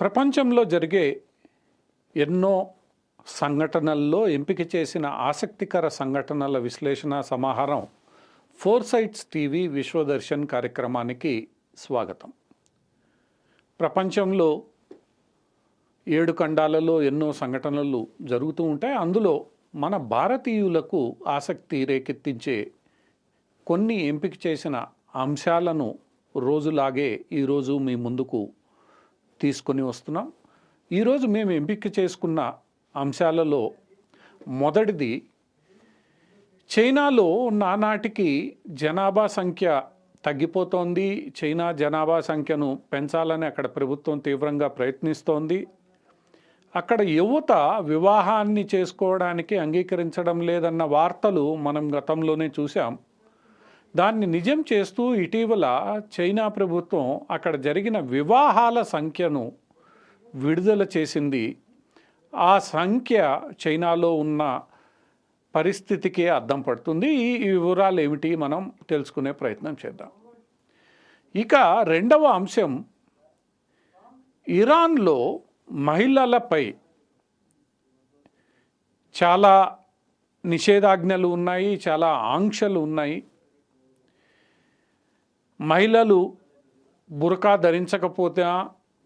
ప్రపంచంలో జరిగే ఎన్నో సంఘటనల్లో ఎంపిక చేసిన ఆసక్తికర సంఘటనల విశ్లేషణ సమాహారం ఫోర్సైట్స్ టీవీ విశ్వదర్శన్ కార్యక్రమానికి స్వాగతం. ప్రపంచంలో 7 ఖండాలలో ఎన్నో సంఘటనలు జరుగుతూ ఉంటాయి. అందులో మన భారతీయులకు ఆసక్తి రేకెత్తించే కొన్ని ఎంపిక చేసిన అంశాలను రోజులాగే ఈరోజు మీ ముందుకు తీసుకొని వస్తున్నాం. ఈరోజు మేము ఎంపిక చేసుకున్న అంశాలలో మొదటిది, చైనాలో నానాటికి జనాభా సంఖ్య తగ్గిపోతోంది. చైనా జనాభా సంఖ్యను పెంచాలని అక్కడ ప్రభుత్వం తీవ్రంగా ప్రయత్నిస్తోంది. అక్కడ యువత వివాహాన్ని చేసుకోవడానికి అంగీకరించడం లేదన్న వార్తలు మనం గతంలోనే చూసాం. దాన్ని నిజం చేస్తూ ఇటీవల చైనా ప్రభుత్వం అక్కడ జరిగిన వివాహాల సంఖ్యను విడుదల చేసింది. ఆ సంఖ్య చైనాలో ఉన్న పరిస్థితికి అద్దం పడుతుంది. ఈ వివరాలు ఏమిటి మనం తెలుసుకునే ప్రయత్నం చేద్దాం. ఇక రెండవ అంశం, ఇరాన్లో మహిళలపై చాలా నిషేధాజ్ఞలు ఉన్నాయి, చాలా ఆంక్షలు ఉన్నాయి. మహిళలు బురకా ధరించకపోతే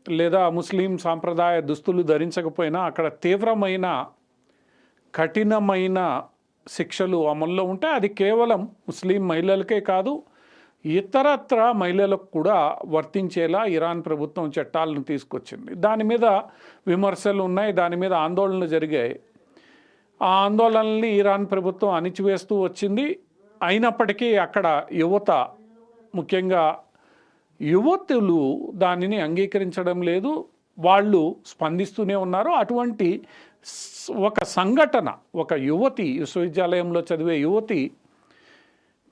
లేదా ముస్లిం సాంప్రదాయ దుస్తులు ధరించకపోయినా అక్కడ తీవ్రమైన కఠినమైన శిక్షలు అమల్లో ఉంటాయి. అది కేవలం ముస్లిం మహిళలకే కాదు, ఇతరత్ర మహిళలకు కూడా వర్తించేలా ఇరాన్ ప్రభుత్వం చట్టాలను తీసుకొచ్చింది. దాని మీద విమర్శలు ఉన్నాయి, దాని మీద ఆందోళనలు జరిగాయి. ఆ ఆందోళనల్ని ఇరాన్ ప్రభుత్వం అణిచివేస్తూ వచ్చింది. అయినప్పటికీ అక్కడ యువత, ముఖ్యంగా యువతులు దానిని అంగీకరించడం లేదు. వాళ్ళు స్పందిస్తూనే ఉన్నారు. అటువంటి ఒక సంఘటన, ఒక యువతి, విశ్వవిద్యాలయంలో చదివే యువతి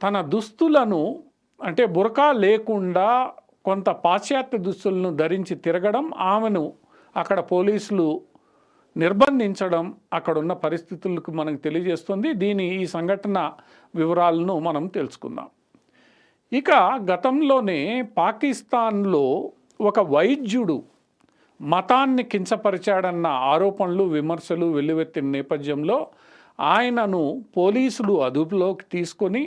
తన దుస్తులను, అంటే బురకా లేకుండా కొంత పాశ్చాత్య దుస్తులను ధరించి తిరగడం, ఆమెను అక్కడ పోలీసులు నిర్బంధించడం అక్కడున్న పరిస్థితులకు మనకు తెలియజేస్తుంది. ఈ సంఘటన వివరాలను మనం తెలుసుకుందాం. ఇక గతంలోనే పాకిస్తాన్లో ఒక వైద్యుడు మతాన్ని కించపరిచాడన్న ఆరోపణలు, విమర్శలు వెల్లువెత్తిన నేపథ్యంలో ఆయనను పోలీసులు అదుపులోకి తీసుకొని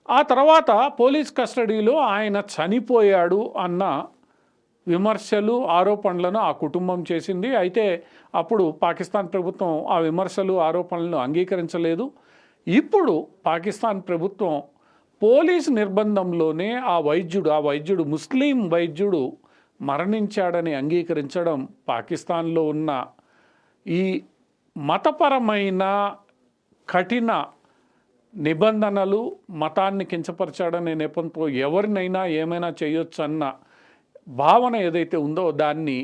ఆ తర్వాత పోలీస్ కస్టడీలో ఆయన చనిపోయాడు అన్న విమర్శలు, ఆరోపణలను ఆ కుటుంబం చేసింది. అయితే అప్పుడు పాకిస్తాన్ ప్రభుత్వం ఆ విమర్శలు, ఆరోపణలను అంగీకరించలేదు. ఇప్పుడు పాకిస్తాన్ ప్రభుత్వం పోలీసు నిర్బంధంలోనే ఆ వైద్యుడు ముస్లిం వైద్యుడు మరణించాడని అంగీకరించడం పాకిస్తాన్లో ఉన్న ఈ మతపరమైన కఠిన నిబంధనలు, మతాన్ని కించపరచాడనే నెపంతో ఎవరినైనా ఏమైనా చేయొచ్చు అన్న భావన ఏదైతే ఉందో దాన్ని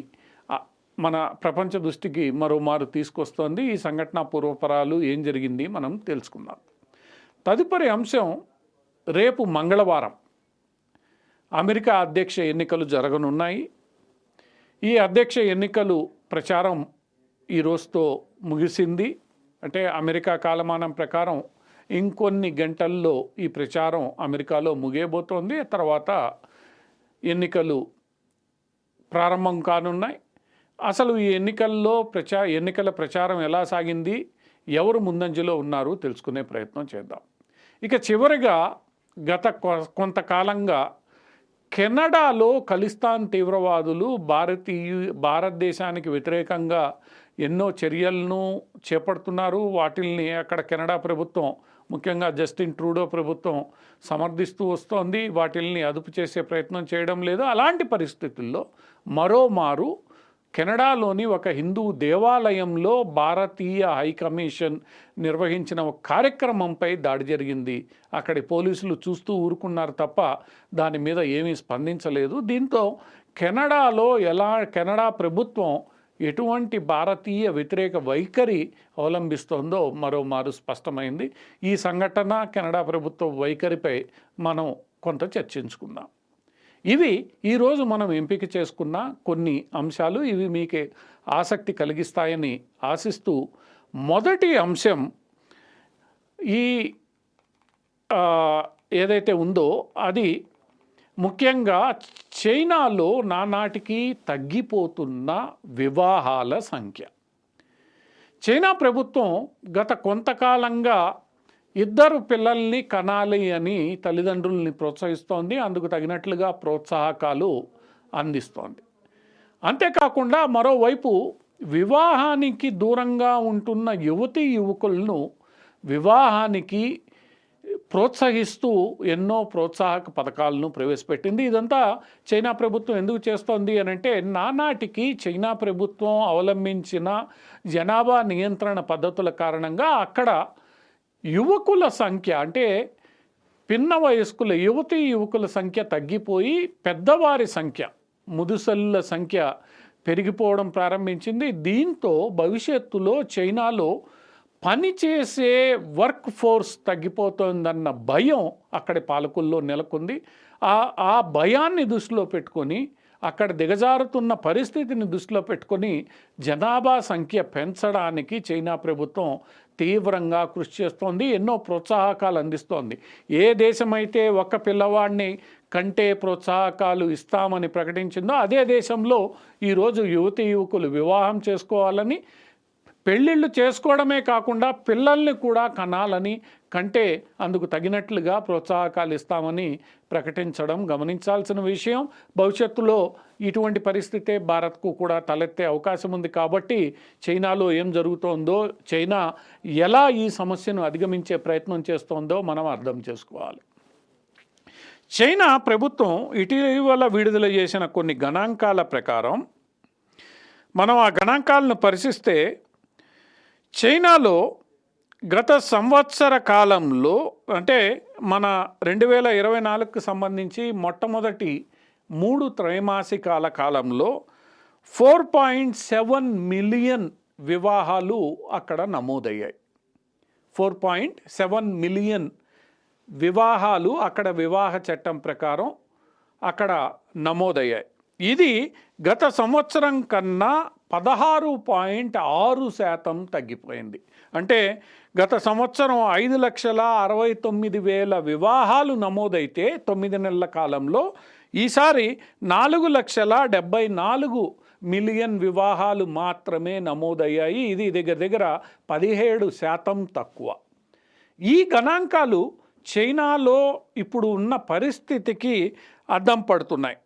మన ప్రపంచ దృష్టికి మరోమారు తీసుకొస్తోంది. ఈ సంఘటన పూర్వపరాలు, ఏం జరిగింది మనం తెలుసుకుందాం. తదుపరి అంశం, రేపు మంగళవారం అమెరికా అధ్యక్ష ఎన్నికలు జరగనున్నాయి. ఈ అధ్యక్ష ఎన్నికలు ప్రచారం ఈ రోజుతో ముగిసింది. అంటే అమెరికా కాలమానం ప్రకారం ఇంకొన్ని గంటల్లో ఈ ప్రచారం అమెరికాలో ముగియబోతోంది. తర్వాత ఎన్నికలు ప్రారంభం కానున్నాయి. అసలు ఈ ఎన్నికల ప్రచారం ఎలా సాగింది, ఎవరు ముందంజలో ఉన్నారు తెలుసుకునే ప్రయత్నం చేద్దాం. ఇక చివరిగా, గత కొంతకాలంగా కెనడాలో ఖలిస్తాన్ తీవ్రవాదులు భారతదేశానికి వ్యతిరేకంగా ఎన్నో చర్యలను చేపడుతున్నారు. వాటిల్ని అక్కడ కెనడా ప్రభుత్వం, ముఖ్యంగా జస్టిన్ ట్రూడో ప్రభుత్వం సమర్థిస్తూ వస్తోంది. వాటిల్ని అదుపు చేసే ప్రయత్నం చేయడం లేదు. అలాంటి పరిస్థితుల్లో మరోమారు కెనడాలోని ఒక హిందూ దేవాలయంలో భారతీయ హైకమిషన్ నిర్వహించిన ఒక కార్యక్రమంపై దాడి జరిగింది. అక్కడి పోలీసులు చూస్తూ ఊరుకున్నారు తప్ప దాని మీద ఏమీ స్పందించలేదు. దీంతో కెనడా ప్రభుత్వం ఎటువంటి భారతీయ వ్యతిరేక వైఖరి అవలంబిస్తోందో మరోమారు స్పష్టమైంది. ఈ సంఘటన, కెనడా ప్రభుత్వ వైఖరిపై మనం కొంత చర్చించుకుందాం. ఇవి ఈరోజు మనం ఎంపిక చేసుకున్న కొన్ని అంశాలు. ఇవి మీకే ఆసక్తి కలిగిస్తాయని ఆశిస్తూ, మొదటి అంశం, ఈ ఏదైతే ఉందో అది ముఖ్యంగా చైనాలో నానాటికి తగ్గిపోతున్న వివాహాల సంఖ్య. చైనా ప్రభుత్వం గత కొంతకాలంగా ఇద్దరు పిల్లల్ని కనాలి అని తల్లిదండ్రుల్ని ప్రోత్సహిస్తోంది. అందుకు తగినట్లుగా ప్రోత్సాహకాలు అందిస్తోంది. అంతేకాకుండా మరోవైపు వివాహానికి దూరంగా ఉంటున్న యువతీ యువకులను వివాహానికి ప్రోత్సహిస్తూ ఎన్నో ప్రోత్సాహక పథకాలను ప్రవేశపెట్టింది. ఇదంతా చైనా ప్రభుత్వం ఎందుకు చేస్తోంది అని అంటే, నానాటికి చైనా ప్రభుత్వం అవలంబించిన జనాభా నియంత్రణ పద్ధతుల కారణంగా అక్కడ యువకుల సంఖ్య, అంటే పిన్న వయస్కుల యువతీ యువకుల సంఖ్య తగ్గిపోయి పెద్దవారి సంఖ్య, ముదుసళ్ళ సంఖ్య పెరిగిపోవడం ప్రారంభించింది. దీంతో భవిష్యత్తులో చైనాలో పనిచేసే వర్క్ ఫోర్స్ తగ్గిపోతుందన్న భయం అక్కడి పాలకుల్లో నెలకొంది. ఆ భయాన్ని దృష్టిలో పెట్టుకొని, అక్కడ దిగజారుతున్న పరిస్థితిని దృష్టిలో పెట్టుకొని జనాభా సంఖ్య పెంచడానికి చైనా ప్రభుత్వం తీవ్రంగా కృషి చేస్తోంది. ఎన్నో ప్రోత్సాహకాలు అందిస్తోంది. ఏ దేశమైతే ఒక పిల్లవాడిని కంటే ప్రోత్సాహకాలు ఇస్తామని ప్రకటించిందో అదే దేశంలో ఈరోజు యువతీ యువకులు వివాహం చేసుకోవాలని, పెళ్ళిళ్ళు చేసుకోవడమే కాకుండా పిల్లల్ని కూడా కనాలని, కంటే అందుకు తగినట్లుగా ప్రోత్సాహకాలు ఇస్తామని ప్రకటించడం గమనించాల్సిన విషయం. భవిష్యత్తులో ఇటువంటి పరిస్థితే భారత్కు కూడా తలెత్తే అవకాశం ఉంది. కాబట్టి చైనాలో ఏం జరుగుతోందో, చైనా ఎలా ఈ సమస్యను అధిగమించే ప్రయత్నం చేస్తోందో మనం అర్థం చేసుకోవాలి. చైనా ప్రభుత్వం ఇటీవల విడుదల చేసిన కొన్ని గణాంకాల ప్రకారం మనం ఆ గణాంకాలను పరిశీలిస్తే, చైనాలో గత సంవత్సర కాలంలో, అంటే మన 2024కు సంబంధించి మొట్టమొదటి 3 త్రైమాసికాల కాలంలో 4.7 మిలియన్ వివాహాలు అక్కడ నమోదయ్యాయి. 4.7 మిలియన్ వివాహాలు అక్కడ వివాహ చట్టం ప్రకారం అక్కడ నమోదయ్యాయి. ఇది గత సంవత్సరం కన్నా 16.6% తగ్గిపోయింది. అంటే గత సంవత్సరం 5,69,000 వివాహాలు నమోదైతే 9 నెలల కాలంలో, ఈసారి 4,74,000,000 వివాహాలు మాత్రమే నమోదయ్యాయి. ఇది దగ్గర 17% తక్కువ. ఈ గణాంకాలు చైనాలో ఇప్పుడు ఉన్న పరిస్థితికి అద్దం పడుతున్నాయి.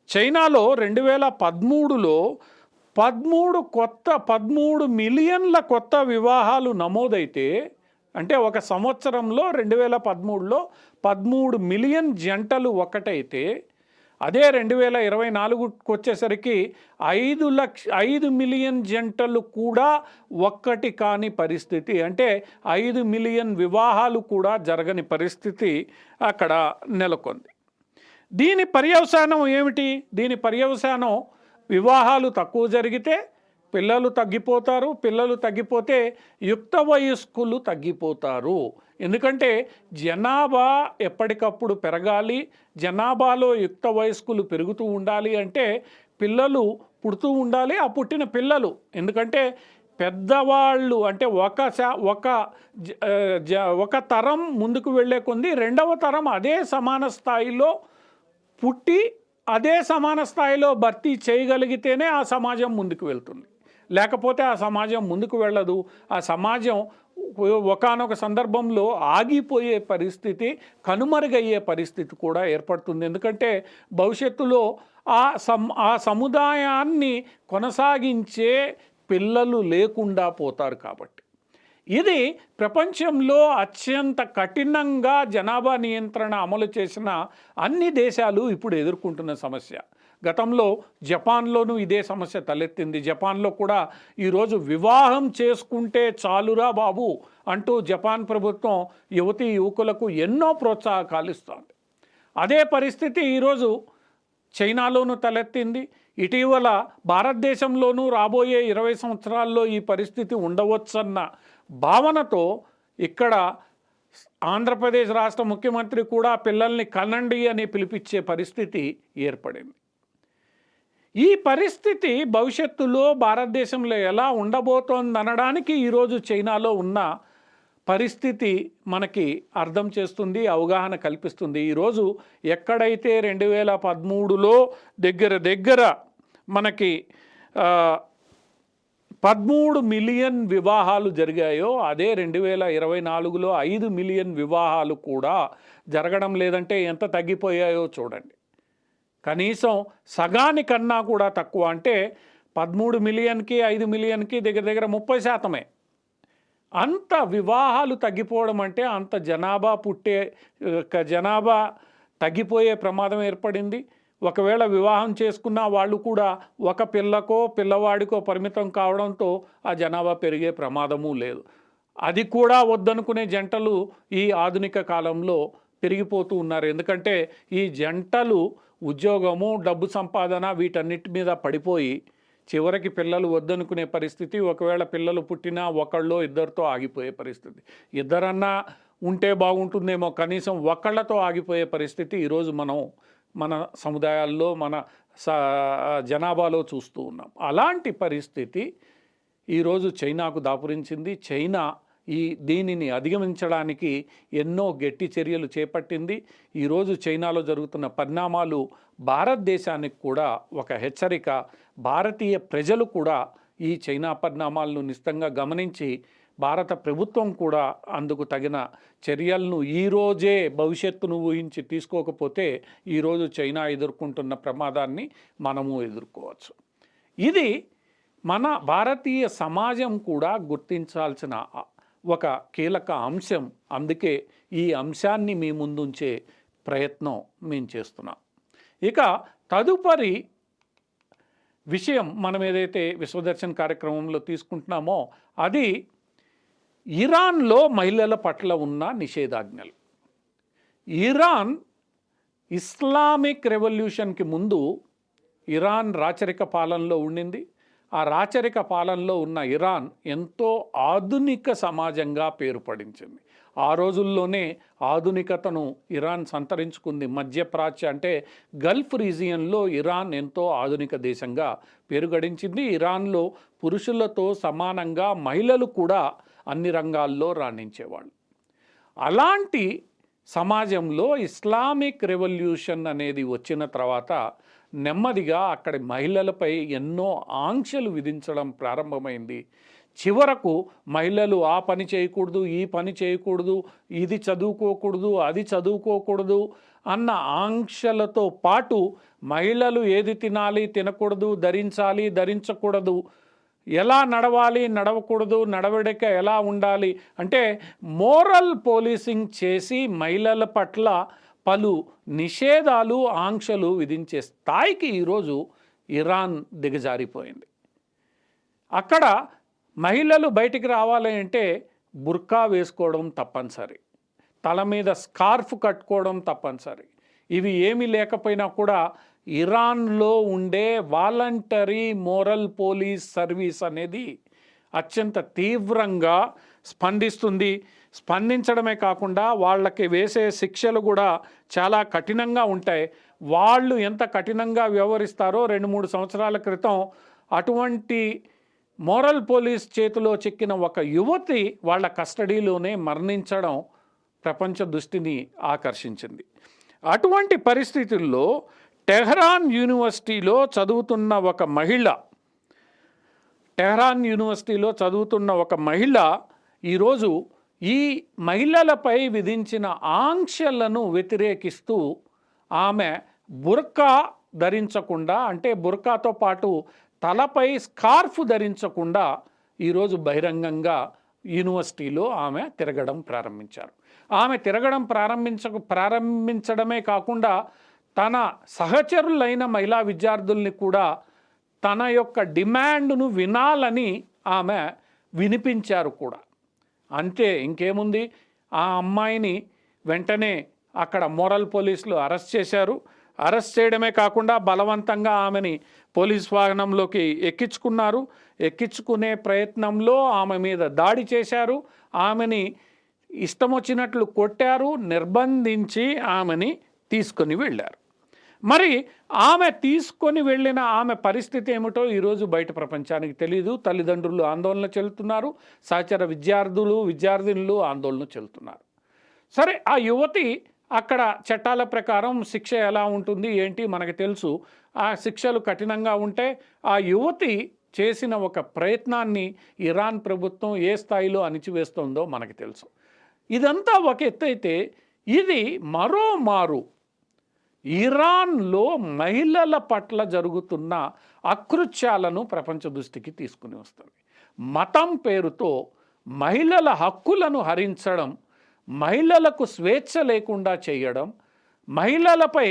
చైనాలో 2013లో 13 మిలియన్ల కొత్త వివాహాలు నమోదైతే, అంటే ఒక సంవత్సరంలో 2013లో 13 మిలియన్ జంటలు ఒక్కటైతే, అదే 2024కు వచ్చేసరికి 5 మిలియన్ జంటలు కూడా ఒక్కటి కాని పరిస్థితి. అంటే 5 మిలియన్ వివాహాలు కూడా జరగని పరిస్థితి అక్కడ నెలకొంది. దీని పర్యవసానం ఏమిటి? దీని పర్యవసానం వివాహాలు తక్కువ జరిగితే పిల్లలు తగ్గిపోతారు. పిల్లలు తగ్గిపోతే యుక్త వయస్కులు తగ్గిపోతారు. ఎందుకంటే జనాభా ఎప్పటికప్పుడు పెరగాలి, జనాభాలో యుక్త వయస్కులు పెరుగుతూ ఉండాలి అంటే పిల్లలు పుడుతూ ఉండాలి. ఆ పుట్టిన పిల్లలు, ఎందుకంటే పెద్దవాళ్ళు అంటే ఒక తరం ముందుకు వెళ్ళే కొద్దీ రెండవ తరం అదే సమాన స్థాయిలో పుట్టి అదే సమాన స్థాయిలో భర్తీ చేయగలిగితేనే ఆ సమాజం ముందుకు వెళ్తుంది. లేకపోతే ఆ సమాజం ముందుకు వెళ్ళదు. ఆ సమాజం ఒకానొక సందర్భంలో ఆగిపోయే పరిస్థితి, కనుమరుగయ్యే పరిస్థితి కూడా ఏర్పడుతుంది. ఎందుకంటే భవిష్యత్తులో ఆ సముదాయాన్ని కొనసాగించే పిల్లలు లేకుండా పోతారు. కాబట్టి ఇది ప్రపంచంలో అత్యంత కఠినంగా జనాభా నియంత్రణ అమలు చేసిన అన్ని దేశాలు ఇప్పుడు ఎదుర్కొంటున్న సమస్య. గతంలో జపాన్లోనూ ఇదే సమస్య తలెత్తింది. జపాన్లో కూడా ఈరోజు వివాహం చేసుకుంటే చాలురా బాబు అంటూ జపాన్ ప్రభుత్వం యువతీ యువకులకు ఎన్నో ప్రోత్సాహకాలు ఇస్తోంది. అదే పరిస్థితి ఈరోజు చైనాలోనూ తలెత్తింది. ఇటీవల భారతదేశంలోనూ రాబోయే 20 సంవత్సరాల్లో ఈ పరిస్థితి ఉండవచ్చన్న భావనతో ఇక్కడ ఆంధ్రప్రదేశ్ రాష్ట్ర ముఖ్యమంత్రి కూడా పిల్లల్ని కనండి అని పిలిపించే పరిస్థితి ఏర్పడింది. ఈ పరిస్థితి భవిష్యత్తులో భారతదేశంలో ఎలా ఉండబోతోందనడానికి ఈరోజు చైనాలో ఉన్న పరిస్థితి మనకి అర్థం చేస్తుంది, అవగాహన కల్పిస్తుంది. ఈరోజు ఎక్కడైతే 2013లో దగ్గర మనకి 13 మిలియన్ వివాహాలు జరిగాయో అదే 2024లో 5 మిలియన్ వివాహాలు కూడా జరగడం లేదంటే ఎంత తగ్గిపోయాయో చూడండి. కనీసం సగానికన్నా కూడా తక్కువ. అంటే 13 మిలియన్కి 5 మిలియన్కి దగ్గర 30%. అంత వివాహాలు తగ్గిపోవడం అంటే అంత జనాభా తగ్గిపోయే ప్రమాదం ఏర్పడింది. ఒకవేళ వివాహం చేసుకున్న వాళ్ళు కూడా ఒక పిల్లకో పిల్లవాడికో పరిమితం కావడంతో ఆ జనాభా పెరిగే ప్రమాదము లేదు. అది కూడా వద్దనుకునే జంటలు ఈ ఆధునిక కాలంలో పెరిగిపోతూ ఉన్నారు. ఎందుకంటే ఈ జంటలు ఉద్యోగము, డబ్బు సంపాదన వీటన్నిటి మీద పడిపోయి చివరికి పిల్లలు వద్దనుకునే పరిస్థితి. ఒకవేళ పిల్లలు పుట్టినా ఒకళ్ళో ఇద్దరితో ఆగిపోయే పరిస్థితి. ఇద్దరన్నా ఉంటే బాగుంటుందేమో, కనీసం ఒకళ్ళతో ఆగిపోయే పరిస్థితి ఈరోజు మనం మన సముదాయాల్లో మన జనాభాలో చూస్తూ ఉన్నాం. అలాంటి పరిస్థితి ఈరోజు చైనాకు దాపురించింది. చైనా దీనిని అధిగమించడానికి ఎన్నో గట్టి చర్యలు చేపట్టింది. ఈరోజు చైనాలో జరుగుతున్న పరిణామాలు భారతదేశానికి కూడా ఒక హెచ్చరిక. భారతీయ ప్రజలు కూడా ఈ చైనా పరిణామాలను నిశ్చితంగా గమనించి భారత ప్రభుత్వం కూడా అందుకు తగిన చర్యలను ఈరోజే భవిష్యత్తును ఊహించి తీసుకోకపోతే ఈరోజు చైనా ఎదుర్కొంటున్న ప్రమాదాన్ని మనము ఎదుర్కోవచ్చు. ఇది మన భారతీయ సమాజం కూడా గుర్తించాల్సిన ఒక కీలక అంశం. అందుకే ఈ అంశాన్ని మీ ముందుంచే ప్రయత్నం మేము చేస్తున్నాం. ఇక తదుపరి విషయం మనం ఏదైతే విశ్వదర్శన్ కార్యక్రమంలో తీసుకుంటున్నామో అది ఇరాన్లో మహిళల పట్ల ఉన్న నిషేధాజ్ఞలు. ఇరాన్ ఇస్లామిక్ రెవల్యూషన్కి ముందు ఇరాన్ రాచరిక పాలనలో ఉండింది. ఆ రాచరిక పాలనలో ఉన్న ఇరాన్ ఎంతో ఆధునిక సమాజంగా పేరు పడించింది. ఆ రోజుల్లోనే ఆధునికతను ఇరాన్ సంతరించుకుంది. మధ్యప్రాచ్య అంటే గల్ఫ్ రీజియన్లో ఇరాన్ ఎంతో ఆధునిక దేశంగా పేరు గడించింది. ఇరాన్లో పురుషులతో సమానంగా మహిళలు కూడా అన్ని రంగాల్లో రాణించేవాళ్ళు. అలాంటి సమాజంలో ఇస్లామిక్ రెవల్యూషన్ అనేది వచ్చిన తర్వాత నెమ్మదిగా అక్కడి మహిళలపై ఎన్నో ఆంక్షలు విధించడం ప్రారంభమైంది. చివరకు మహిళలు ఆ పని చేయకూడదు, ఈ పని చేయకూడదు, ఇది చదువుకోకూడదు, అది చదువుకోకూడదు అన్న ఆంక్షలతో పాటు మహిళలు ఏది తినాలి, తినకూడదు, ధరించాలి, ధరించకూడదు, ఎలా నడవాలి, నడవకూడదు, నడవడిక ఎలా ఉండాలి అంటే మోరల్ పోలీసింగ్ చేసి మహిళల పట్ల పలు నిషేధాలు, ఆంక్షలు విధించే స్థాయికి ఈరోజు ఇరాన్ దిగజారిపోయింది. అక్కడ మహిళలు బయటికి రావాలి అంటే బుర్కా వేసుకోవడం తప్పనిసరి, తల మీద స్కార్ఫ్ కట్టుకోవడం తప్పనిసరి. ఇవి ఏమీ లేకపోయినా కూడా ఇరాన్లో ఉండే వాలంటరీ మోరల్ పోలీస్ సర్వీస్ అనేది అత్యంత తీవ్రంగా స్పందిస్తుంది. స్పందించడమే కాకుండా వాళ్ళకి వేసే శిక్షలు కూడా చాలా కఠినంగా ఉంటాయి. వాళ్ళు ఎంత కఠినంగా వ్యవహరిస్తారో 2-3 సంవత్సరాల క్రితం అటువంటి మోరల్ పోలీస్ చేతిలో చిక్కిన ఒక యువతి వాళ్ళ కస్టడీలోనే మరణించడం ప్రపంచ దృష్టిని ఆకర్షించింది. అటువంటి పరిస్థితుల్లో టెహ్రాన్ యూనివర్సిటీలో చదువుతున్న ఒక మహిళ ఈరోజు ఈ మహిళలపై విధించిన ఆంక్షలను వ్యతిరేకిస్తూ ఆమె బుర్కా ధరించకుండా, అంటే బుర్కాతో పాటు తలపై స్కార్ఫ్ ధరించకుండా ఈరోజు బహిరంగంగా యూనివర్సిటీలో ఆమె తిరగడం ప్రారంభించారు. ఆమె తిరగడం ప్రారంభించడమే కాకుండా తన సహచరులైన మహిళా విద్యార్థుల్ని కూడా తన యొక్క డిమాండ్ను వినాలని ఆమె వినిపించారు కూడా. అంతే, ఇంకేముంది, ఆ అమ్మాయిని వెంటనే అక్కడ మోరల్ పోలీసులు అరెస్ట్ చేశారు. అరెస్ట్ చేయడమే కాకుండా బలవంతంగా ఆమెని పోలీస్ వాహనంలోకి ఎక్కించుకున్నారు. ఎక్కించుకునే ప్రయత్నంలో ఆమె మీద దాడి చేశారు. ఆమెని ఇష్టం వచ్చినట్లు కొట్టారు, నిర్బంధించి ఆమెని తీసుకొని వెళ్ళారు. మరి ఆమె తీసుకొని వెళ్ళిన ఆమె పరిస్థితి ఏమిటో ఈరోజు బయట ప్రపంచానికి తెలియదు. తల్లిదండ్రులు ఆందోళన చెందుతున్నారు, సహచర విద్యార్థినులు ఆందోళన చెందుతున్నారు. సరే, ఆ యువతి అక్కడ చట్టాల ప్రకారం శిక్ష ఎలా ఉంటుంది ఏంటి మనకు తెలుసు. ఆ శిక్షలు కఠినంగా ఉంటే ఆ యువతి చేసిన ఒక ప్రయత్నాన్ని ఇరాన్ ప్రభుత్వం ఏ స్థాయిలో అణిచివేస్తుందో మనకు తెలుసు. ఇదంతా ఒక ఎత్తైతే ఇది మరోమారు ఇరాన్లో మహిళల పట్ల జరుగుతున్న అకృత్యాలను ప్రపంచ దృష్టికి తీసుకుని వస్తుంది. మతం పేరుతో మహిళల హక్కులను హరించడం, మహిళలకు స్వేచ్ఛ లేకుండా చేయడం, మహిళలపై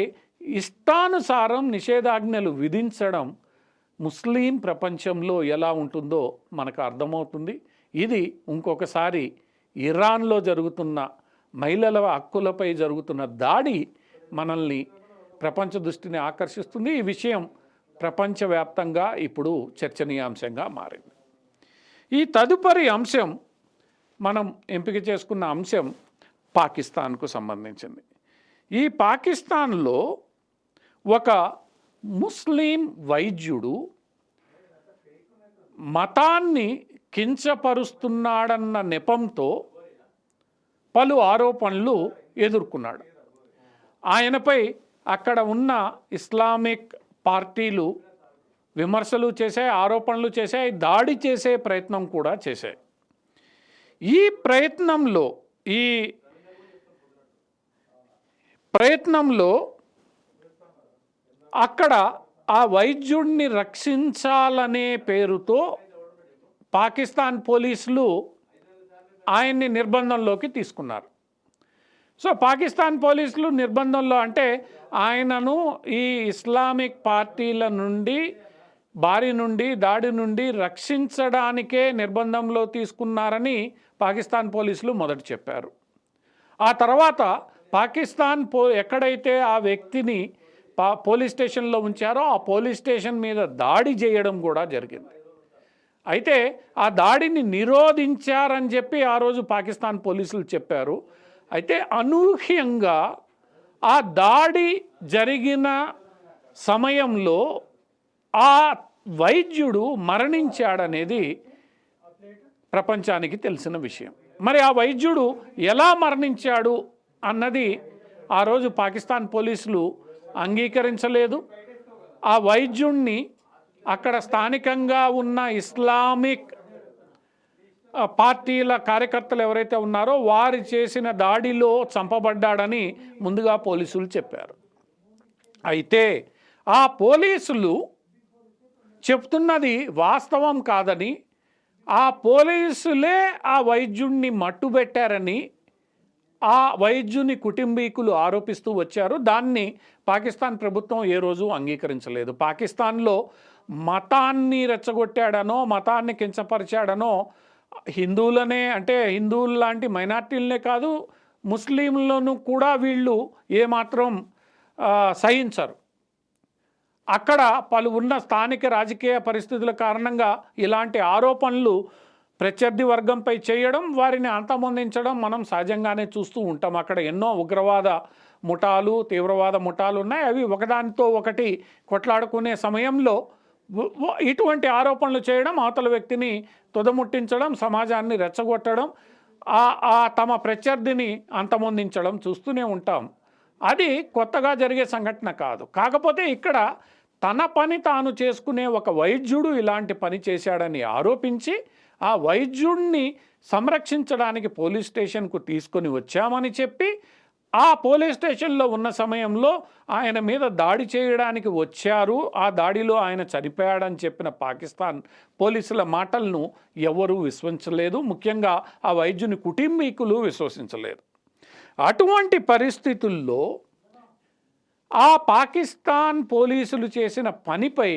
ఇష్టానుసారం నిషేధాజ్ఞలు విధించడం ముస్లిం ప్రపంచంలో ఎలా ఉంటుందో మనకు అర్థమవుతుంది. ఇది ఇంకొకసారి ఇరాన్లో జరుగుతున్న మహిళల హక్కులపై జరుగుతున్న దాడి మనల్ని ప్రపంచ దృష్టిని ఆకర్షిస్తుంది. ఈ విషయం ప్రపంచవ్యాప్తంగా ఇప్పుడు చర్చనీయాంశంగా మారింది. ఈ తదుపరి అంశం మనం ఎంపిక చేసుకున్న అంశం పాకిస్తాన్కు సంబంధించింది. ఈ పాకిస్తాన్లో ఒక ముస్లిం వైద్యుడు మతాన్ని కించపరుస్తున్నాడన్న నెపంతో పలు ఆరోపణలు ఎదుర్కొన్నాడు. ఆయనపై అక్కడ ఉన్న ఇస్లామిక్ పార్టీలు విమర్శలు చేశాయి, ఆరోపణలు చేశాయి, దాడి చేసే ప్రయత్నం కూడా చేశాయి. ఈ ప్రయత్నంలో అక్కడ ఆ వైద్యుడిని రక్షించాలనే పేరుతో పాకిస్తాన్ పోలీసులు ఆయన్ని నిర్బంధంలోకి తీసుకున్నారు. సో పాకిస్తాన్ పోలీసులు నిర్బంధంలో అంటే ఆయనను ఈ ఇస్లామిక్ పార్టీల దాడి నుండి రక్షించడానికే నిర్బంధంలో తీసుకున్నారని పాకిస్తాన్ పోలీసులు మొదట చెప్పారు. ఆ తర్వాత పాకిస్తాన్ ఎక్కడైతే ఆ వ్యక్తిని పోలీస్ స్టేషన్లో ఉంచారో ఆ పోలీస్ స్టేషన్ మీద దాడి చేయడం కూడా జరిగింది. అయితే ఆ దాడిని నిరోధించారని చెప్పి ఆ రోజు పాకిస్తాన్ పోలీసులు చెప్పారు. అయితే అనూహ్యంగా ఆ దాడి జరిగిన సమయంలో ఆ వైద్యుడు మరణించాడనేది ప్రపంచానికి తెలిసిన విషయం. మరి ఆ వైద్యుడు ఎలా మరణించాడు అన్నది ఆ రోజు పాకిస్తాన్ పోలీసులు అంగీకరించలేదు. ఆ వైద్యుణ్ణి అక్కడ స్థానికంగా ఉన్న ఇస్లామిక్ పార్టీల కార్యకర్తలు ఎవరైతే ఉన్నారో వారు చేసిన దాడిలో చంపబడ్డాడని ముందుగా పోలీసులు చెప్పారు. అయితే ఆ పోలీసులు చెప్తున్నది వాస్తవం కాదని, ఆ పోలీసులే ఆ వైద్యుణ్ణి మట్టుబెట్టారని ఆ వైద్యుని కుటుంబీకులు ఆరోపిస్తూ వచ్చారు. దాన్ని పాకిస్తాన్ ప్రభుత్వం ఏ రోజు అంగీకరించలేదు. పాకిస్తాన్లో మతాన్ని రెచ్చగొట్టాడనో, మతాన్ని కించపరిచాడనో హిందువులనే, అంటే హిందువులు లాంటి మైనార్టీలనే కాదు, ముస్లింలను కూడా వీళ్ళు ఏమాత్రం సహించరు. అక్కడ ఉన్న స్థానిక రాజకీయ పరిస్థితుల కారణంగా ఇలాంటి ఆరోపణలు ప్రత్యర్థి వర్గంపై చేయడం, వారిని అంతమొందించడం మనం సహజంగానే చూస్తూ ఉంటాం. అక్కడ ఎన్నో ఉగ్రవాద ముఠాలు, తీవ్రవాద ముఠాలు ఉన్నాయి. అవి ఒకదానితో ఒకటి కొట్లాడుకునే సమయంలో ఇటువంటి ఆరోపణలు చేయడం, అవతల వ్యక్తిని తుదముట్టించడం, సమాజాన్ని రెచ్చగొట్టడం, తమ ప్రత్యర్థిని అంతమొందించడం చూస్తూనే ఉంటాం. అది కొత్తగా జరిగే సంఘటన కాదు. కాకపోతే ఇక్కడ తన పని తాను చేసుకునే ఒక వైద్యుడు ఇలాంటి పని చేశాడని ఆరోపించి ఆ వైద్యుడిని సంరక్షించడానికి పోలీస్ స్టేషన్కు తీసుకొని వచ్చామని చెప్పి ఆ పోలీస్ స్టేషన్లో ఉన్న సమయంలో ఆయన మీద దాడి చేయడానికి వచ్చారు, ఆ దాడిలో ఆయన చనిపోయాడని చెప్పిన పాకిస్తాన్ పోలీసుల మాటలను ఎవరూ విశ్వసించలేదు. ముఖ్యంగా ఆ వైద్యుని కుటుంబీకులు విశ్వసించలేదు. అటువంటి పరిస్థితుల్లో ఆ పాకిస్తాన్ పోలీసులు చేసిన పనిపై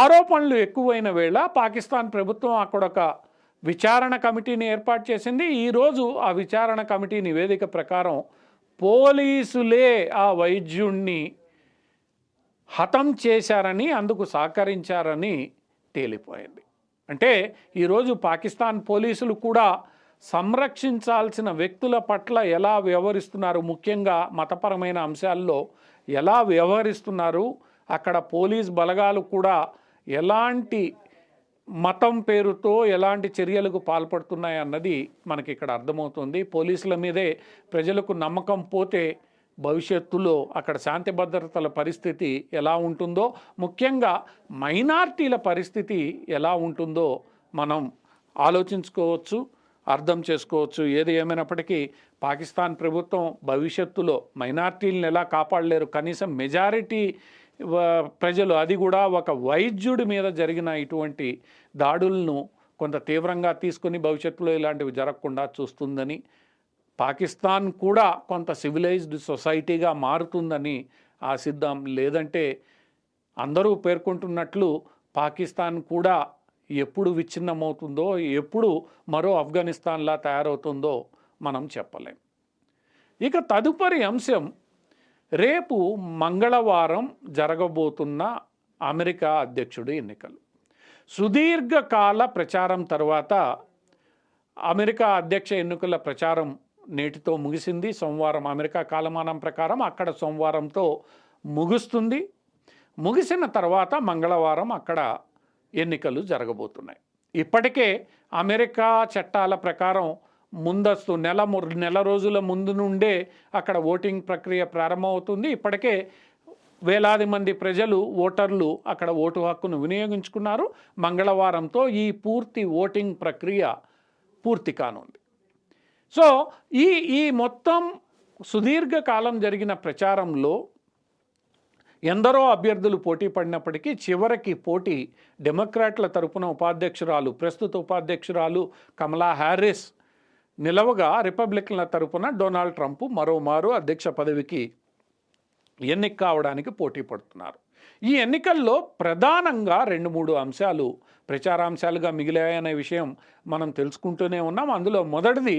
ఆరోపణలు ఎక్కువైన వేళ పాకిస్తాన్ ప్రభుత్వం అక్కడ ఒక విచారణ కమిటీని ఏర్పాటు చేసింది. ఈరోజు ఆ విచారణ కమిటీ నివేదిక ప్రకారం పోలీసులే ఆ వైద్యుణ్ణి హతం చేశారని, అందుకు సహకరించారని తేలిపోయింది. అంటే ఈరోజు పాకిస్తాన్ పోలీసులు కూడా సంరక్షించాల్సిన వ్యక్తుల పట్ల ఎలా వ్యవహరిస్తున్నారు, ముఖ్యంగా మతపరమైన అంశాల్లో ఎలా వ్యవహరిస్తున్నారు, అక్కడ పోలీస్ బలగాలు కూడా ఎలాంటి మతం పేరుతో ఎలాంటి చర్యలకు పాల్పడుతున్నాయి అన్నది మనకి ఇక్కడ అర్థమవుతుంది. పోలీసుల మీదే ప్రజలకు నమ్మకం పోతే భవిష్యత్తులో అక్కడ శాంతి భద్రతల పరిస్థితి ఎలా ఉంటుందో, ముఖ్యంగా మైనారిటీల పరిస్థితి ఎలా ఉంటుందో మనం ఆలోచించుకోవచ్చు, అర్థం చేసుకోవచ్చు. ఏది ఏమైనప్పటికీ పాకిస్తాన్ ప్రభుత్వం భవిష్యత్తులో మైనారిటీలను ఎలా కాపాడలేరు, కనీసం మెజారిటీ ప్రజలు, అది కూడా ఒక వైద్యుడి మీద జరిగిన ఇటువంటి దాడులను కొంత తీవ్రంగా తీసుకుని భవిష్యత్తులో ఇలాంటివి జరగకుండా చూస్తుందని, పాకిస్తాన్ కూడా కొంత సివిలైజ్డ్ సొసైటీగా మారుతుందని ఆశిద్దాం. లేదంటే అందరూ పేర్కొంటున్నట్లు పాకిస్తాన్ కూడా ఎప్పుడు విచ్ఛిన్నమవుతుందో, ఎప్పుడు మరో ఆఫ్ఘనిస్తాన్లా తయారవుతుందో మనం చెప్పలేం. ఇక తదుపరి అంశం, రేపు మంగళవారం జరగబోతున్న అమెరికా అధ్యక్షుడి ఎన్నికలు. సుదీర్ఘకాల ప్రచారం తర్వాత అమెరికా అధ్యక్ష ఎన్నికల ప్రచారం నేటితో ముగిసింది. సోమవారం అమెరికా కాలమానం ప్రకారం అక్కడ సోమవారంతో ముగుస్తుంది. ముగిసిన తర్వాత మంగళవారం అక్కడ ఎన్నికలు జరగబోతున్నాయి. ఇప్పటికే అమెరికా చట్టాల ప్రకారం ముందస్తు నెల రోజుల ముందు నుండే అక్కడ ఓటింగ్ ప్రక్రియ ప్రారంభమవుతుంది. ఇప్పటికే వేలాది మంది ప్రజలు, ఓటర్లు అక్కడ ఓటు హక్కును వినియోగించుకున్నారు. మంగళవారంతో ఈ పూర్తి ఓటింగ్ ప్రక్రియ పూర్తి కానుంది. సో ఈ మొత్తం సుదీర్ఘకాలం జరిగిన ప్రచారంలో ఎందరో అభ్యర్థులు పోటీ పడినప్పటికీ చివరికి పోటీ డెమోక్రాట్ల తరపున ప్రస్తుత ఉపాధ్యక్షురాలు కమలా హ్యారిస్ నిలవగా, రిపబ్లికన్ల తరపున డొనాల్డ్ ట్రంప్ మరోమారు అధ్యక్ష పదవికి ఎన్నిక కావడానికి పోటీ పడుతున్నారు. ఈ ఎన్నికల్లో ప్రధానంగా 2-3 అంశాలు ప్రచారాంశాలుగా మిగిలాయనే విషయం మనం తెలుసుకుంటూనే ఉన్నాం. అందులో మొదటిది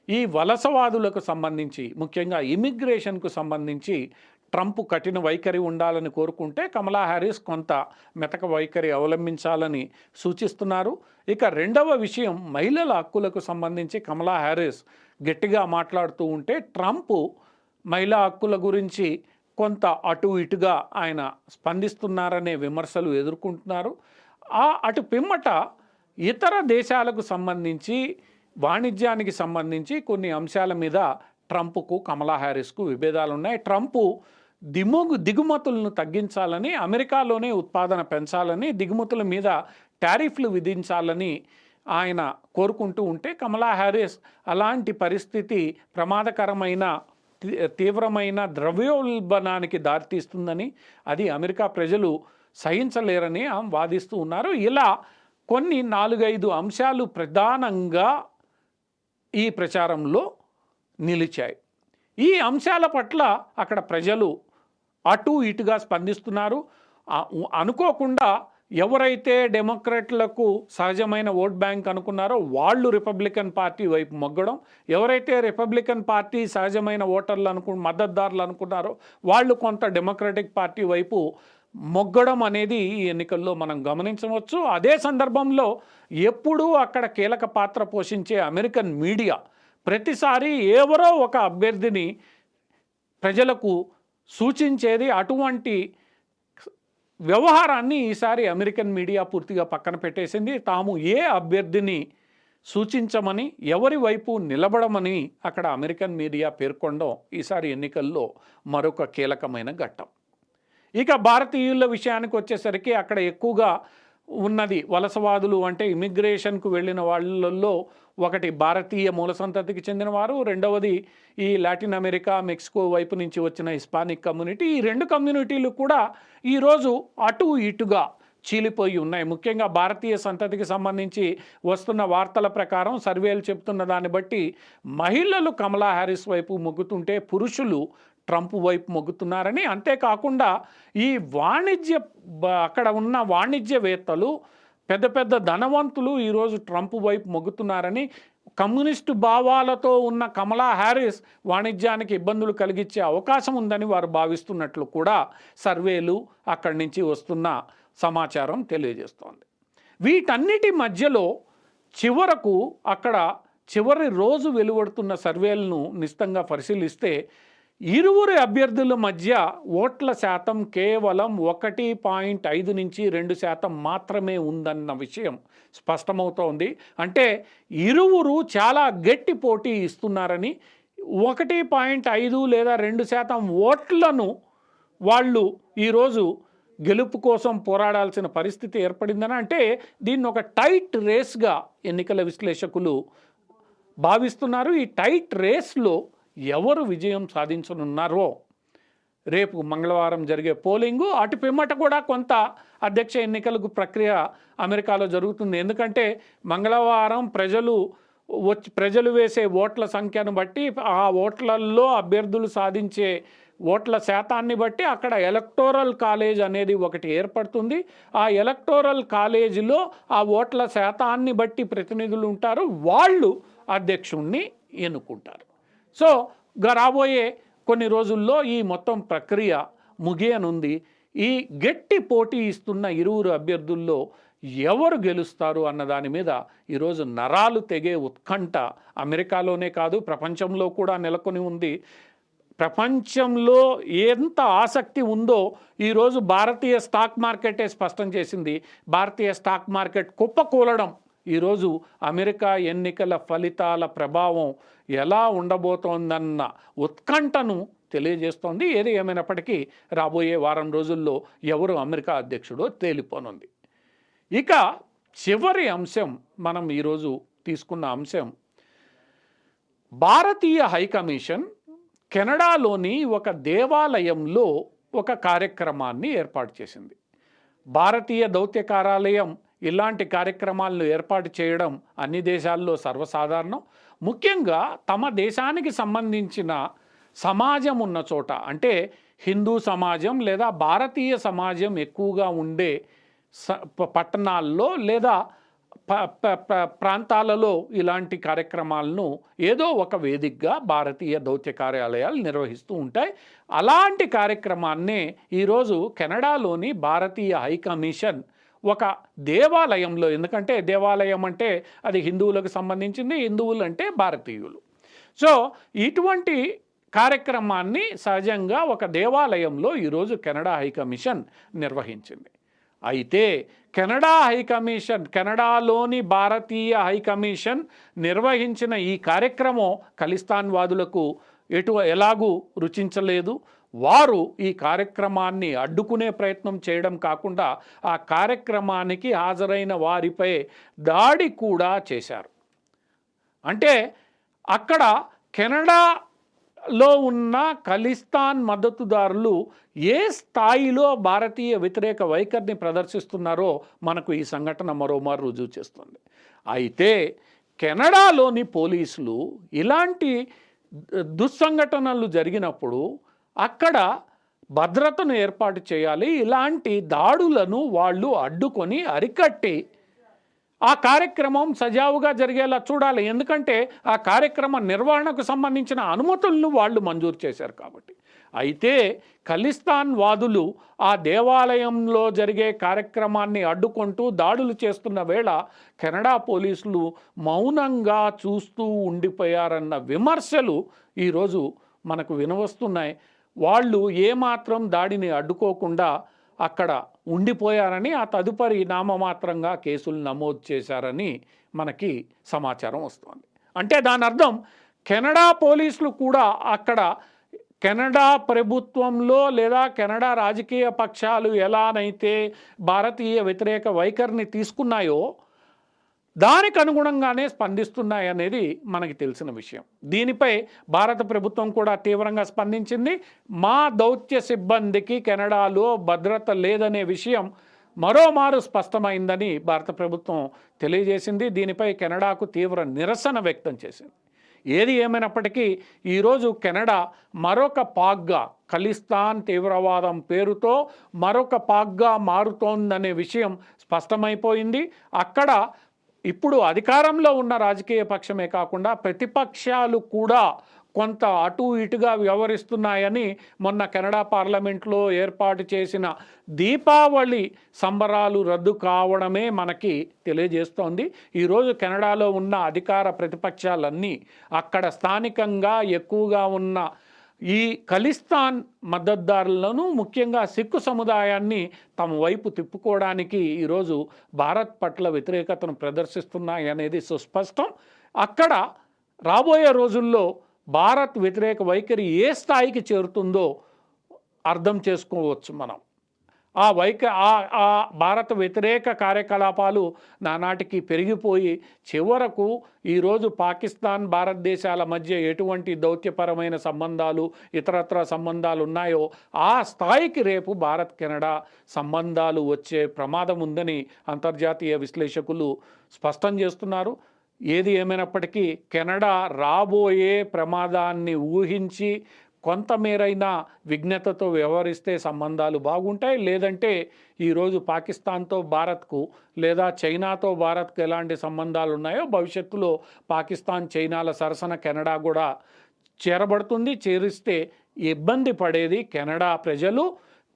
ఈ వలసవాదులకు సంబంధించి, ముఖ్యంగా ఇమిగ్రేషన్కు సంబంధించి ట్రంప్ కఠిన వైఖరి ఉండాలని కోరుకుంటే కమలా హ్యారిస్ కొంత మెతక వైఖరి అవలంబించాలని సూచిస్తున్నారు. ఇక రెండవ విషయం, మహిళల హక్కులకు సంబంధించి కమలా హ్యారిస్ గట్టిగా మాట్లాడుతూ ఉంటే ట్రంప్ మహిళా హక్కుల గురించి కొంత అటు ఇటుగా ఆయన స్పందిస్తున్నారనే విమర్శలు ఎదుర్కొంటున్నారు. అటు పిమ్మట ఇతర దేశాలకు సంబంధించి, వాణిజ్యానికి సంబంధించి కొన్ని అంశాల మీద ట్రంప్కు కమలా హ్యారిస్కు విభేదాలు ఉన్నాయి. ట్రంప్ దిగుమతులను తగ్గించాలని, అమెరికాలోనే ఉత్పాదన పెంచాలని, దిగుమతుల మీద టారిఫ్లు విధించాలని ఆయన కోరుకుంటూ ఉంటే కమలా హ్యారిస్ అలాంటి పరిస్థితి ప్రమాదకరమైన, తీవ్రమైన ద్రవ్యోల్బణానికి దారితీస్తుందని, అది అమెరికా ప్రజలు సహించలేరని వాదిస్తూ ఉన్నారు. ఇలా కొన్ని 4-5 అంశాలు ప్రధానంగా ఈ ప్రచారంలో నిలిచాయి. ఈ అంశాల పట్ల అక్కడ ప్రజలు అటు ఇటుగా స్పందిస్తున్నారు. అనుకోకుండా ఎవరైతే డెమోక్రాట్లకు సహజమైన ఓట్ బ్యాంక్ అనుకున్నారో వాళ్ళు రిపబ్లికన్ పార్టీ వైపు మొగ్గడం, ఎవరైతే రిపబ్లికన్ పార్టీ సహజమైన ఓటర్లు మద్దతుదారులు అనుకున్నారో వాళ్ళు కొంత డెమోక్రటిక్ పార్టీ వైపు మొగ్గడం అనేది ఈ ఎన్నికల్లో మనం గమనించవచ్చు. అదే సందర్భంలో ఎప్పుడూ అక్కడ కీలక పాత్ర పోషించే అమెరికన్ మీడియా ప్రతిసారి ఎవరో ఒక అభ్యర్థిని ప్రజలకు సూచించేది. అటువంటి వ్యవహారాన్ని ఈసారి అమెరికన్ మీడియా పూర్తిగా పక్కన పెట్టేసింది. తాము ఏ అభ్యర్థిని సూచించమని, ఎవరి వైపు నిలబడమని అక్కడ అమెరికన్ మీడియా పేర్కొనడం ఈసారి ఎన్నికల్లో మరొక కీలకమైన ఘట్టం. ఇక భారతీయుల విషయానికి వచ్చేసరికి అక్కడ ఎక్కువగా ఉన్నది వలసవాదులు, అంటే ఇమిగ్రేషన్కు వెళ్ళిన వాళ్ళల్లో ఒకటి భారతీయ మూల సంతతికి చెందినవారు, రెండవది ఈ లాటిన్ అమెరికా, మెక్సికో వైపు నుంచి వచ్చిన హిస్పానిక్ కమ్యూనిటీ. ఈ 2 కమ్యూనిటీలు కూడా ఈరోజు అటు ఇటుగా చీలిపోయి ఉన్నాయి. ముఖ్యంగా భారతీయ సంతతికి సంబంధించి వస్తున్న వార్తల ప్రకారం, సర్వేలు చెప్తున్న దాన్ని బట్టి మహిళలు కమలా హ్యారిస్ వైపు మొగ్గుతుంటే పురుషులు ట్రంప్ వైపు మొగ్గుతున్నారని, అంతేకాకుండా ఈ అక్కడ ఉన్న వాణిజ్యవేత్తలు, పెద్ద పెద్ద ధనవంతులు ఈరోజు ట్రంప్ వైపు మొగ్గుతున్నారని, కమ్యూనిస్టు భావాలతో ఉన్న కమలా హ్యారిస్ వాణిజ్యానికి ఇబ్బందులు కలిగించే అవకాశం ఉందని వారు భావిస్తున్నట్లు కూడా సర్వేలు, అక్కడి నుంచి వస్తున్న సమాచారం తెలియజేస్తోంది. వీటన్నిటి మధ్యలో చివరకు అక్కడ చివరి రోజు వెలువడుతున్న సర్వేలను నిశితంగా పరిశీలిస్తే ఇరువురు అభ్యర్థుల మధ్య ఓట్ల శాతం కేవలం 1.5 నుంచి 2% మాత్రమే ఉందన్న విషయం స్పష్టమవుతోంది. అంటే ఇరువురు చాలా గట్టి పోటీ ఇస్తున్నారని, 1.5 లేదా 2% ఓట్లను వాళ్ళు ఈరోజు గెలుపు కోసం పోరాడాల్సిన పరిస్థితి ఏర్పడిందని, అంటే దీన్ని ఒక టైట్ రేస్గా ఎన్నికల విశ్లేషకులు భావిస్తున్నారు. ఈ టైట్ రేస్లో ఎవరు విజయం సాధించనున్నారో రేపు మంగళవారం జరిగే పోలింగు, అటు పిమ్మట కూడా కొంత అధ్యక్ష ఎన్నికలకు ప్రక్రియ అమెరికాలో జరుగుతుంది. ఎందుకంటే మంగళవారం ప్రజలు వేసే ఓట్ల సంఖ్యను బట్టి, ఆ ఓట్లలో అభ్యర్థులు సాధించే ఓట్ల శాతాన్ని బట్టి అక్కడ ఎలక్టోరల్ కాలేజ్ అనేది ఒకటి ఏర్పడుతుంది. ఆ ఎలక్టోరల్ కాలేజీలో ఆ ఓట్ల శాతాన్ని బట్టి ప్రతినిధులు ఉంటారు, వాళ్ళు అధ్యక్షుణ్ణి ఎన్నుకుంటారు. సో రాబోయే కొన్ని రోజుల్లో ఈ మొత్తం ప్రక్రియ ముగియనుంది. ఈ గట్టి పోటీ ఇస్తున్న ఇరువురు అభ్యర్థుల్లో ఎవరు గెలుస్తారు అన్న దాని మీద ఈరోజు నరాలు తెగే ఉత్కంఠ అమెరికాలోనే కాదు, ప్రపంచంలో కూడా నెలకొని ఉంది. ప్రపంచంలో ఎంత ఆసక్తి ఉందో ఈరోజు భారతీయ స్టాక్ మార్కెటే స్పష్టం చేసింది. భారతీయ స్టాక్ మార్కెట్ కుప్పకూలడం ఈరోజు అమెరికా ఎన్నికల ఫలితాల ప్రభావం ఎలా ఉండబోతోందన్న ఉత్కంఠను తెలియజేస్తోంది. ఏది ఏమైనప్పటికీ రాబోయే వారం రోజుల్లో ఎవరు అమెరికా అధ్యక్షుడో తేలిపోనుంది. ఇక చివరి అంశం, మనం ఈరోజు తీసుకున్న అంశం, భారతీయ హైకమిషన్ కెనడాలోని ఒక దేవాలయంలో ఒక కార్యక్రమాన్ని ఏర్పాటు చేసింది. భారతీయ దౌత్య కార్యాలయం ఇలాంటి కార్యక్రమాలను ఏర్పాటు చేయడం అన్ని దేశాల్లో సర్వసాధారణం. ముఖ్యంగా తమ దేశానికి సంబంధించిన సమాజం ఉన్న చోట, అంటే హిందూ సమాజం లేదా భారతీయ సమాజం ఎక్కువగా ఉండే పట్టణాల్లో లేదా ప్రాంతాలలో ఇలాంటి కార్యక్రమాలను ఏదో ఒక వేదికగా భారతీయ దౌత్య కార్యాలయాలు నిర్వహిస్తూ ఉంటాయి. అలాంటి కార్యక్రమాన్నే ఈరోజు కెనడాలోని భారతీయ హైకమిషన్ ఒక దేవాలయంలో, ఎందుకంటే దేవాలయం అంటే అది హిందువులకు సంబంధించింది, హిందువులు అంటే భారతీయులు. సో ఇటువంటి కార్యక్రమాన్ని సహజంగా ఒక దేవాలయంలో ఈరోజు కెనడా హైకమిషన్ నిర్వహించింది. అయితే కెనడాలోని భారతీయ హైకమిషన్ నిర్వహించిన ఈ కార్యక్రమం ఖలిస్తాన్ వాదులకు ఎలాగూ రుచించలేదు. వారు ఈ కార్యక్రమాన్ని అడ్డుకునే ప్రయత్నం చేయడం కాకుండా ఆ కార్యక్రమానికి హాజరైన వారిపై దాడి కూడా చేశారు. అంటే అక్కడ కెనడాలో ఉన్న ఖలిస్తాన్ మద్దతుదారులు ఏ స్థాయిలో భారతీయ వ్యతిరేక వైఖరిని ప్రదర్శిస్తున్నారో మనకు ఈ సంఘటన మరోమారు రుజువు చేస్తుంది. అయితే కెనడాలోని పోలీసులు ఇలాంటి దుస్సంఘటనలు జరిగినప్పుడు అక్కడ భద్రతను ఏర్పాటు చేయాలి. ఇలాంటి దాడులను వాళ్ళు అడ్డుకొని అరికట్టి ఆ కార్యక్రమం సజావుగా జరిగేలా చూడాలి. ఎందుకంటే ఆ కార్యక్రమ నిర్వహణకు సంబంధించిన అనుమతులను వాళ్ళు మంజూరు చేశారు కాబట్టి. అయితే ఖలిస్తాన్ వాదులు ఆ దేవాలయంలో జరిగే కార్యక్రమాన్ని అడ్డుకుంటూ దాడులు చేస్తున్న వేళ కెనడా పోలీసులు మౌనంగా చూస్తూ ఉండిపోయారన్న విమర్శలు ఈరోజు మనకు వినవస్తున్నాయి. వాళ్ళు ఏమాత్రం దాడిని అడ్డుకోకుండా అక్కడ ఉండిపోయారని, ఆ తదుపరి నామమాత్రంగా కేసులు నమోదు చేశారని మనకి సమాచారం వస్తుంది. అంటే దాని అర్థం కెనడా పోలీసులు కూడా అక్కడ కెనడా ప్రభుత్వంలో లేదా కెనడా రాజకీయ పక్షాలు ఎలానైతే భారతీయ వ్యతిరేక వైఖరిని తీసుకున్నాయో దానికి అనుగుణంగానే స్పందిస్తున్నాయి అనేది మనకి తెలిసిన విషయం. దీనిపై భారత ప్రభుత్వం కూడా తీవ్రంగా స్పందించింది. మా దౌత్య సిబ్బందికి కెనడాలో భద్రత లేదనే విషయం మరోమారు స్పష్టమైందని భారత ప్రభుత్వం తెలియజేసింది. దీనిపై కెనడాకు తీవ్ర నిరసన వ్యక్తం చేసింది. ఏది ఏమైనప్పటికీ ఈరోజు కెనడా మరొక పాక్గా, ఖలిస్తాన్ తీవ్రవాదం పేరుతో మరొక పాక్గా మారుతోందనే విషయం స్పష్టమైపోయింది. అక్కడ ఇప్పుడు అధికారంలో ఉన్న రాజకీయ పక్షమే కాకుండా ప్రతిపక్షాలు కూడా కొంత అటు ఇటుగా వ్యవహరిస్తున్నాయని మొన్న కెనడా పార్లమెంట్లో ఏర్పాటు చేసిన దీపావళి సంబరాలు రద్దు కావడమే మనకి తెలియజేస్తోంది. ఈరోజు కెనడాలో ఉన్న అధికార ప్రతిపక్షాలన్నీ అక్కడ స్థానికంగా ఎక్కువగా ఉన్న ఈ ఖలిస్తాన్ మద్దతుదారులను, ముఖ్యంగా సిక్కు సముదాయాన్ని తమ వైపు తిప్పుకోవడానికి ఈరోజు భారత్ పట్ల వ్యతిరేకతను ప్రదర్శిస్తున్నాయనేది సుస్పష్టం. అక్కడ రాబోయే రోజుల్లో భారత్ వ్యతిరేక వైఖరి ఏ స్థాయికి చేరుతుందో అర్థం చేసుకోవచ్చు మనం. ఆ భారత వ్యతిరేక కార్యకలాపాలు నానాటికి పెరిగిపోయి చివరకు ఈరోజు పాకిస్తాన్ భారతదేశాల మధ్య ఎటువంటి దౌత్యపరమైన సంబంధాలు, ఇతరత్ర సంబంధాలు ఉన్నాయో ఆ స్థాయికి రేపు భారత్ కెనడా సంబంధాలు వచ్చే ప్రమాదం ఉందని అంతర్జాతీయ విశ్లేషకులు స్పష్టం చేస్తున్నారు. ఏది ఏమైనప్పటికీ కెనడా రాబోయే ప్రమాదాన్ని ఊహించి కొంతమేరైనా విజ్ఞతతో వ్యవహరిస్తే సంబంధాలు బాగుంటాయి. లేదంటే ఈరోజు పాకిస్తాన్తో భారత్కు లేదా చైనాతో భారత్కు ఎలాంటి సంబంధాలు ఉన్నాయో భవిష్యత్తులో పాకిస్తాన్ చైనాల సరసన కెనడా కూడా చేరబడుతుంది. చేరిస్తే ఇబ్బంది పడేది కెనడా ప్రజలు,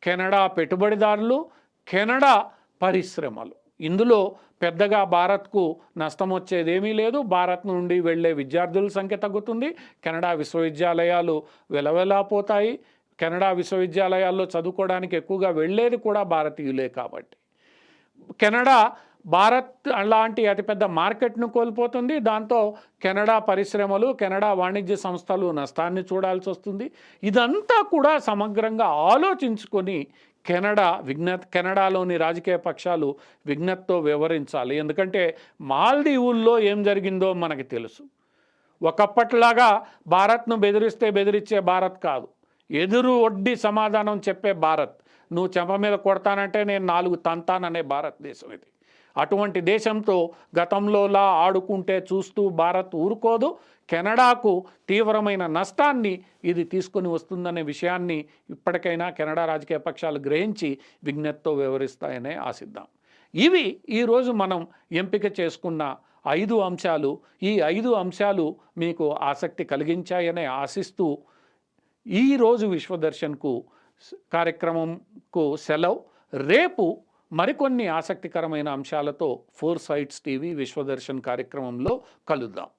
కెనడా పెట్టుబడిదారులు, కెనడా పరిశ్రమలు. ఇందులో పెద్దగా భారత్కు నష్టం వచ్చేదేమీ లేదు. భారత్ నుండి వెళ్ళే విద్యార్థుల సంఖ్య తగ్గుతుంది. కెనడా విశ్వవిద్యాలయాలు వెలవెలాపోతాయి. కెనడా విశ్వవిద్యాలయాల్లో చదువుకోవడానికి ఎక్కువగా వెళ్ళేది కూడా భారతీయులే కాబట్టి కెనడా భారత్ అలాంటి అతిపెద్ద మార్కెట్ను కోల్పోతుంది. దాంతో కెనడా పరిశ్రమలు, కెనడా వాణిజ్య సంస్థలు నష్టాన్ని చూడాల్సి వస్తుంది. ఇదంతా కూడా సమగ్రంగా ఆలోచించుకొని కెనడాలోని రాజకీయ పక్షాలు విజ్ఞతతో వ్యవహరించాలి. ఎందుకంటే మాల్దీవుల్లో ఏం జరిగిందో మనకి తెలుసు. ఒకప్పటిలాగా భారత్ను బెదిరించే భారత్ కాదు, ఎదురు ఒడ్డి సమాధానం చెప్పే భారత్. నువ్వు చెంప మీద కొడతానంటే నేను 4 తంతాననే భారతదేశం ఇది. అటువంటి దేశంతో గతంలోలా ఆడుకుంటే చూస్తూ భారత్ ఊరుకోదు. కెనడాకు తీవ్రమైన నష్టాన్ని ఇది తీసుకొని వస్తుందనే విషయాన్ని ఇప్పటికైనా కెనడా రాజకీయ పక్షాలు గ్రహించి విజ్ఞతతో వ్యవహరిస్తాయనే ఆశిద్దాం. ఇవి ఈరోజు మనం ఎంపిక చేసుకున్న 5 అంశాలు. ఈ 5 అంశాలు మీకు ఆసక్తి కలిగించాయనే ఆశిస్తూ ఈరోజు విశ్వదర్శన్కు కార్యక్రమంకు సెలవు. రేపు మరికొన్ని ఆసక్తికరమైన అంశాలతో 4 సైట్స్ టీవీ విశ్వదర్శన్ కార్యక్రమంలో కలుద్దాం.